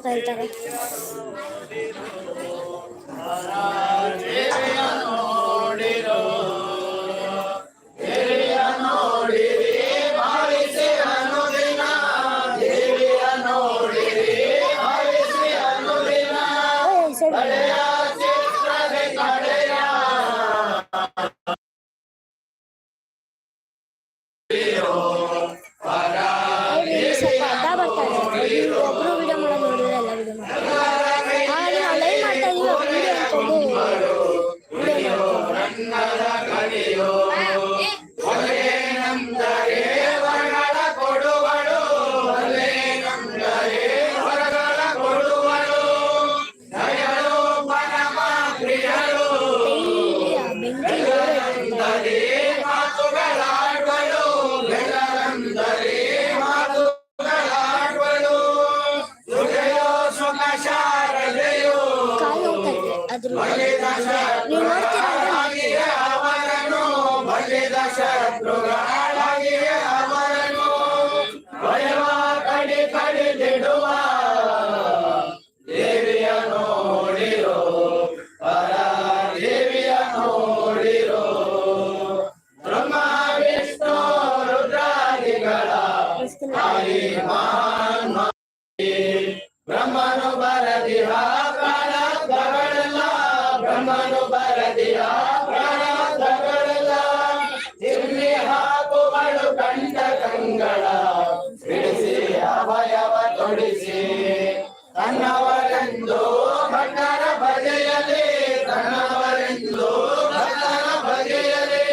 ಹೇಳ್ತಾರೆ. ಸ್ವಲ್ಪ ಅಡ್ಡ ಬರ್ತಾರೆ. ಒಬ್ರು ವಿಡಿಯೋ ಮಾಡೋದು ನೋಡಿದ್ರೆ ಎಲ್ಲ ವಿಡಿಯೋ ಮಾಡ್ತಾರೆ. ಹಾಗಾಗಿ ನಾವು ಲೈವ್ ಮಾಡ್ತಾ ಇದೀವಿ, ವಿಡಿಯೋ ಅನ್ಕೊಂಡು ವಿಡಿಯೋ ನೀವು ಬ್ರಹ್ಮನು ಬರದಿಹ ಪ್ರಾಣಗಳೆಲ್ಲ, ಬ್ರಹ್ಮನು ಬರದಿಹ ಪ್ರಾಣಗಳೆಲ್ಲ, ತಿರುಗಿ ಹಾಕುಗಳು ಕಂಡ ಕಂಗಳ ಬಿಡಿಸಿ ಅವಯವ ತೊಡಿಸಿ, ತನ್ನವರೆಂದು ಭಕ್ತರ ಬಗೆಯಲಿ, ತನ್ನವರೆಂದು ಭಕ್ತರ ಬಗೆಯಲಿ,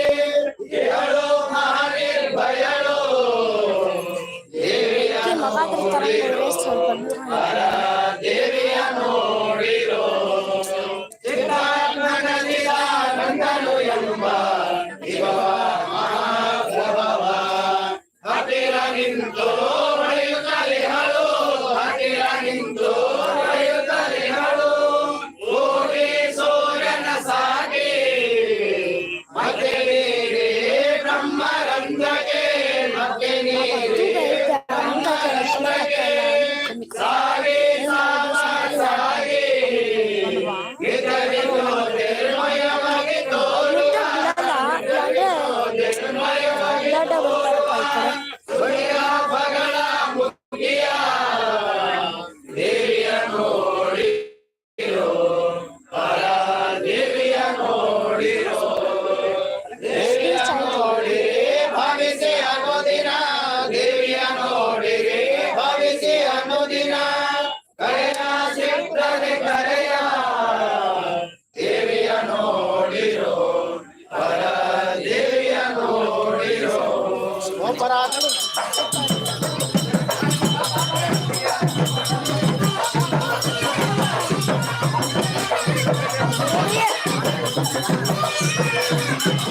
ಹೇಳು ಮಹಾನಿರ್ಭಯಳು ದೇವಿಯ ದೇವಿಯ ನೋಡಿರೋ, ಚಿತ್ತಾತ್ಮನದಿಯ ಗಂಗನು ಎಂಬ ಶಿವವ ಮಹಾಪ್ರಭವ, ಹತ್ತಿರ ನಿಂತು ಹೊಳೆಯುತ್ತಲಿಹಳು, ಹತ್ತಿರ ನಿಂತು ಹೊಳೆಯುತ್ತಲಿಹಳು, ಹೋಗಿ ಸೂರ್ಯನ ಸಾಗಿ ಮತ್ತೆ ನೀರೇ ಬ್ರಹ್ಮರಂಧ್ರಕ್ಕೆ, ಮತ್ತೆ ನೀರೇ ಸಾಗಿ ಸಾಗಿ ನಿರ್ಮಯವಾಗಿ ತೋರುವ ಬಗಳ ಮುಗಿಯ ದೇವಿಯ ನೋಡಿರೋ, ಪರ ದೇವಿಯ ನೋಡಿರೋ, ದೇವಿಯ ನೋಡಿರಿ ಭಾವಿಸಿ ಅನ್ನೋದಿನ, ದೇವಿಯ ನೋಡಿರಿ ಭಾವಿಸಿ ಅನ್ನೋದಿನ, ಕರೆಯ ಸಿಗ್ತದೆ ಕರೆಯ ದೇವಿಯ ನೋಡಿರೋ, ಪರ ದೇವಿಯ ನೋಡಿರೋ.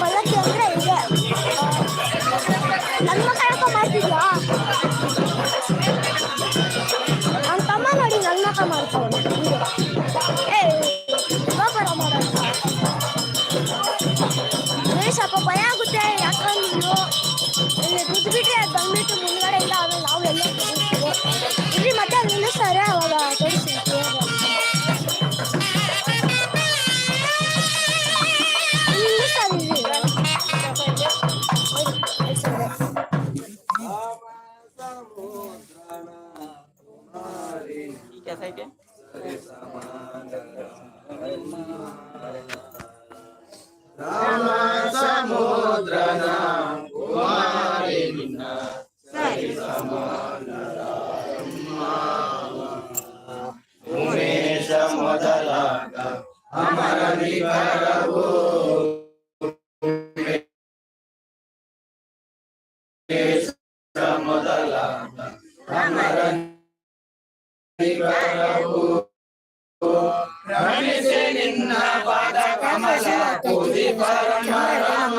ಪಲ್ಲಕ್ಕಿ ಅಂದ್ರೆ ಇದೆ. ನನ್ನ ಕಳ್ಕ ಮಾಡ್ತಿದ್ಯಾ ನನ್ನ ತಮ್ಮ ನೋಡಿ, ನನ್ನ ಮಕ್ಕ ಮಾಡ್ತಾವನೆ. ಇವಾಗ ಮಾಡೋಣ ಸ್ವಲ್ಪ ಭಯ ಆಗುತ್ತೆ, ಯಾಕಂದ್ರೆ ನೀನು ಇಲ್ಲಿ ದುಡ್ಡು ಬಿಟ್ರೆ ಅದು ಬಂದ್ಬಿಟ್ಟು ಮುಂದ್ಗಡೆ ಇಲ್ಲ, ಆಮೇಲೆ ನಾವು ಎಲ್ಲ ಇಲ್ಲಿ ಮತ್ತೆ ನಿಲ್ಲಿಸ್ತಾರೆ, ಅವಾಗ ತೋರಿಸ್ತೀವಿ. ರಾಮ ಸಮುದ್ರನ ಕುಮಾರಿ ನಿನ್ನ ಸರಿ ಸಮಾನರ ಉಮೇಶ ಮೊದಲಾಗ ಅಮರ ನಿಖರವು, ಮೊದಲಾಗ ಅಮರ ನಿಖರವು, ರಣಿಸಿ ನಿನ್ನ ಪಾದ ಕಮಲ ಪೂಜಿ ಪರಮ ರಾಮ.